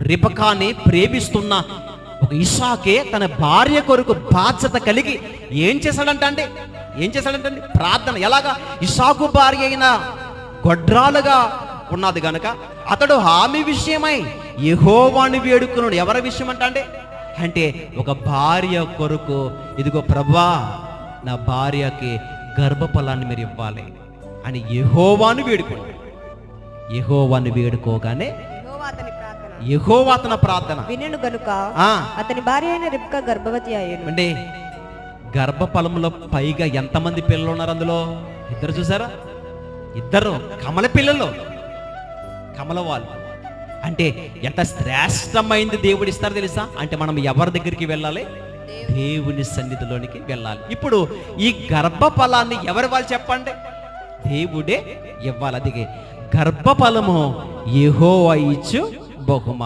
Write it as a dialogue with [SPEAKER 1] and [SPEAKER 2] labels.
[SPEAKER 1] రిబకాని ప్రేమిస్తున్న ఒక ఇస్సాకే తన భార్య కొరకు బాధ్యత కలిగి ఏం చేశాడంటే ప్రార్థన. ఎలాగా? ఇస్సాకు భార్య అయిన గొడ్రాలుగా ఉన్నది గనుక అతడు ఆమె విషయమై యెహోవాను వేడుకున్నాడు. ఎవరి విషయం అంటే ఒక భార్య కొరకు, ఇదిగో ప్రభా నా భార్యకి గర్భఫలాన్ని మీరు ఇవ్వాలి అని యెహోవాను వేడుకున్నాడు. యెహోవాను వేడుకోగానే యెహోవా తన ప్రార్థన
[SPEAKER 2] వినెను గనుక అతని భార్య అయిన రిబ్కా గర్భవతి అయ్యను.
[SPEAKER 1] అంటే గర్భఫలంలో పైగా ఎంతమంది పిల్లలు ఉన్నారు? అందులో ఇద్దరు. చూసారా? ఇద్దరు కమల పిల్లలు, కమల వాళ్ళు. అంటే ఎంత శ్రేష్టమైంది దేవుడు ఇస్తారు తెలుసా? అంటే మనం ఎవరి దగ్గరికి వెళ్ళాలి? దేవుని సన్నిధిలోనికి వెళ్ళాలి. ఇప్పుడు ఈ గర్భఫలాన్ని ఎవరు వాళ్ళు చెప్పండి? దేవుడే ఇవ్వాలి. అది గర్భఫలము యెహోవా ఇచ్చు బహుమానం.